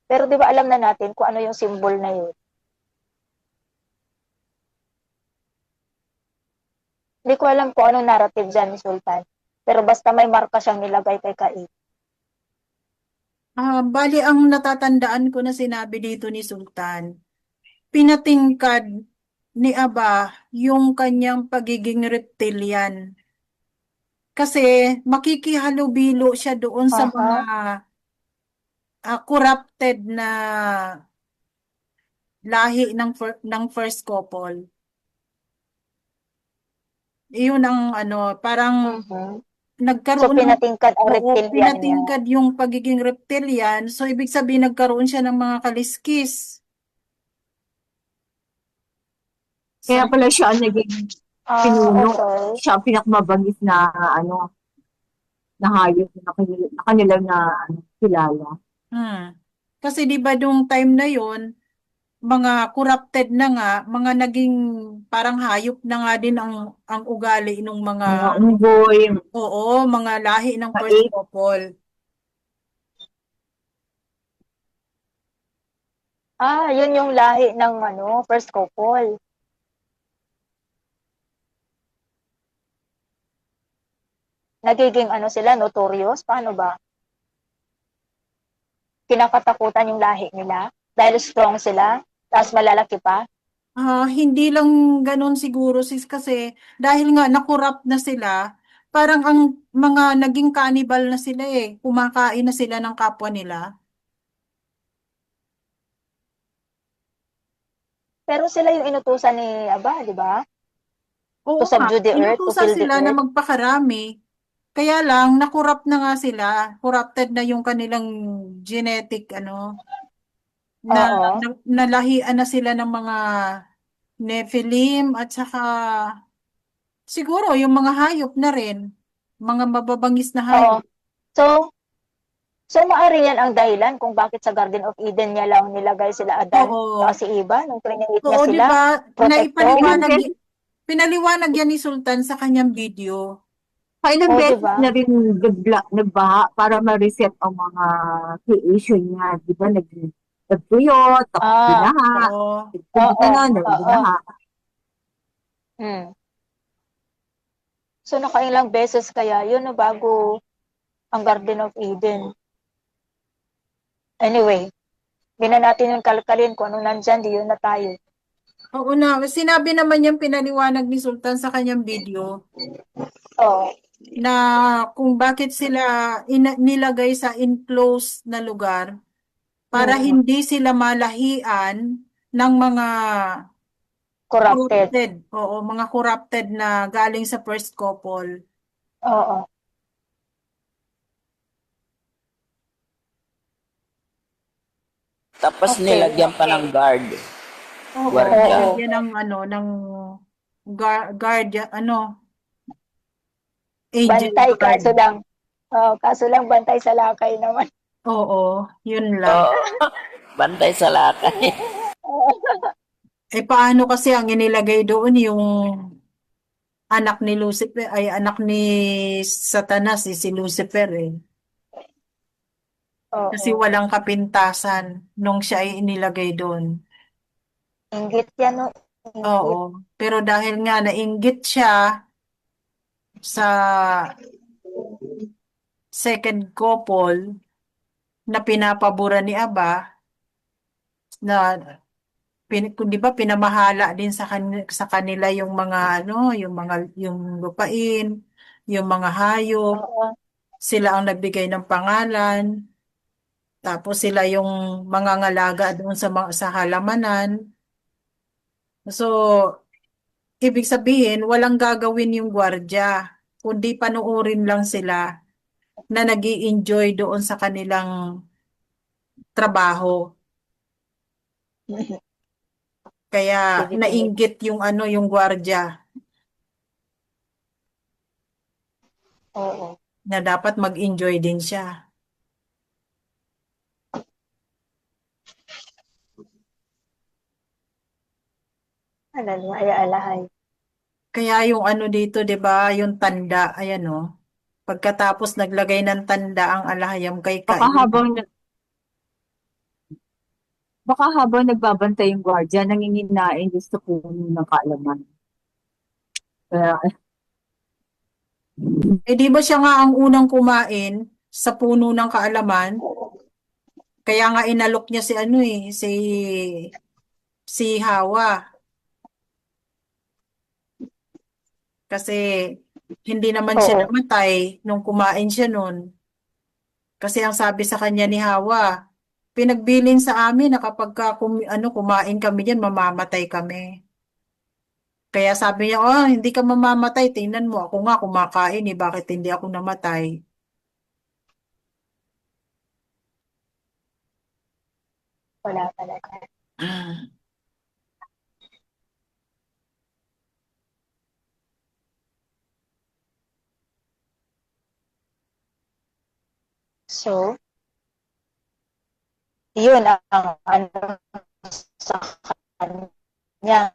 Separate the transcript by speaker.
Speaker 1: Pero 'di ba alam na natin kung ano yung symbol na yun. Hindi ko alam kung anong narrative diyan ni Sultan. Pero basta may marka siyang nilagay kay Cain.
Speaker 2: Bali, ang natatandaan ko na sinabi dito ni Sultan, pinatingkad ni Aba yung kanyang pagiging reptilian. Kasi makikihalubilo siya doon sa mga
Speaker 1: Aha,
Speaker 2: corrupted na lahi ng first couple. Iyon ang ano, parang
Speaker 1: mhm. So
Speaker 2: nagkaroon ng
Speaker 1: pinatingkad ang
Speaker 2: oo,
Speaker 1: reptilian niya.
Speaker 2: pinatingkad yung pagiging reptilian. So, ibig sabihin nagkaroon siya ng mga kaliskis
Speaker 3: Kaya
Speaker 2: sa
Speaker 3: pala siya ang naging pinuno.
Speaker 1: Okay.
Speaker 3: Siya ang pinakamabangis na na hayop na kanilang na kilala.
Speaker 2: hmm. Kasi 'di ba nung time na yon, mga corrupted na nga, mga naging parang hayop na nga din ang ugali ng mga
Speaker 3: Mga unggoy,
Speaker 2: oo, mga lahi ng
Speaker 3: mga
Speaker 2: first
Speaker 3: ape.
Speaker 2: couple.
Speaker 1: Yun yung lahi ng ano, first couple. Nagiging ano sila, notorious? Paano ba? Kinakatakutan yung lahi nila dahil strong sila, tapos malalaki pa.
Speaker 2: Hindi lang ganun siguro sis kasi dahil nga na-corrupt na sila, parang ang mga naging cannibal na sila eh. Kumakain na sila ng kapwa nila.
Speaker 1: Pero sila yung inutusan ni Aba, di ba?
Speaker 2: Oo
Speaker 1: To
Speaker 2: nga,
Speaker 1: subdue the earth, to
Speaker 2: inutusan
Speaker 1: fill the
Speaker 2: sila na
Speaker 1: earth.
Speaker 2: magpakarami. Kaya lang, na-corrupt na nga sila. Corrupted na yung kanilang genetic, ano,
Speaker 1: Oo.
Speaker 2: nalahian na sila ng mga Nephilim at saka siguro yung mga hayop na rin. Mga mababangis na
Speaker 1: Oo.
Speaker 2: hayop.
Speaker 1: So, maari yan ang dahilan kung bakit sa Garden of Eden niya lang nilagay sila Adan at
Speaker 2: Oo.
Speaker 1: si Eva nung create niya
Speaker 2: Oo, di
Speaker 1: sila,
Speaker 2: ba?
Speaker 1: protector.
Speaker 3: Ilang
Speaker 2: Naipaliwanag,
Speaker 3: beses,
Speaker 2: pinaliwanag yan ni Sultan sa kanyang video.
Speaker 3: ilang
Speaker 1: O, di
Speaker 3: beses
Speaker 1: ba?
Speaker 3: na rin nagbaha para ma-reset ang mga creation niya. Di ba? Nagtuyot, tapos
Speaker 1: Ah,
Speaker 3: binaha.
Speaker 2: Oo.
Speaker 3: Hindi ka
Speaker 1: oo,
Speaker 3: na,
Speaker 1: oo.
Speaker 3: binaha.
Speaker 1: Hmm. So, nakailang beses kaya yun no, bago ang Garden of Eden. Anyway, di na natin yung kalkalin kung ano nandyan, di yun na tayo.
Speaker 2: Oo na, sinabi naman yung pinaliwanag ni Sultan sa kanyang video
Speaker 1: Oo.
Speaker 2: na kung bakit sila nilagay sa enclosed na lugar para
Speaker 1: Mm,
Speaker 2: hindi sila malahian ng mga
Speaker 1: corrupted.
Speaker 2: corrupted. Oo, mga corrupted na galing sa first couple.
Speaker 1: Oo.
Speaker 4: Tapos
Speaker 1: Okay.
Speaker 4: nilagyan pa ng guard,
Speaker 2: Oo,
Speaker 4: gwardiya.
Speaker 1: Oo.
Speaker 2: nilagyan ng ano, ng guard, ano, angel
Speaker 1: Bantay
Speaker 2: guard.
Speaker 1: kaso lang. Kaso lang bantay sa lakay naman.
Speaker 2: Oo, yun lang.
Speaker 4: Oo, bantay sa lakay.
Speaker 2: Paano kasi ang inilagay doon yung anak ni Lucifer, ay anak ni Satanas, si Lucifer eh. Kasi
Speaker 1: Oo.
Speaker 2: walang kapintasan nung siya ay inilagay doon.
Speaker 1: Inggit yan, no?
Speaker 2: Oo,
Speaker 1: Inggit.
Speaker 2: pero dahil nga nainggit siya sa second couple na pinapabura ni Aba, na kung 'di ba pinamahala din sa kanila yung mga ano, yung lupain, yung mga hayop,
Speaker 1: Oo.
Speaker 2: sila ang nagbigay ng pangalan, tapos sila yung mangangalaga doon sa halamanan. So, ibig sabihin walang gagawin yung gwardiya, kundi panuorin lang sila na nag-i-enjoy doon sa kanilang trabaho. Kaya
Speaker 1: Pinipilit.
Speaker 2: nainggit yung ano, yung gwardiya
Speaker 1: Oo.
Speaker 2: na dapat mag-enjoy din siya.
Speaker 1: Ano, ay alahay.
Speaker 2: Kaya yung ano dito, 'di ba, yung tanda, ayan oh. Pagkatapos naglagay ng tanda ang alahayam kay
Speaker 3: Baka
Speaker 2: Cain.
Speaker 3: Baka habang nagbabantay yung gwardiya, nanginginain doon sa puno ng kaalaman. Kaya,
Speaker 2: Eh di ba siya nga ang unang kumain sa puno ng kaalaman? Kaya nga inalok niya si ano eh, si Hawa. Kasi hindi naman siya
Speaker 1: Oo.
Speaker 2: namatay nung kumain siya nun. Kasi ang sabi sa kanya ni Hawa, pinagbilin sa amin na kapag kumain kami diyan, mamamatay kami. Kaya sabi niya, oh, hindi ka mamamatay. Tingnan mo, ako nga kumakain eh. Bakit hindi ako namatay?
Speaker 1: Wala talaga. So, yun ang ano sa kanya.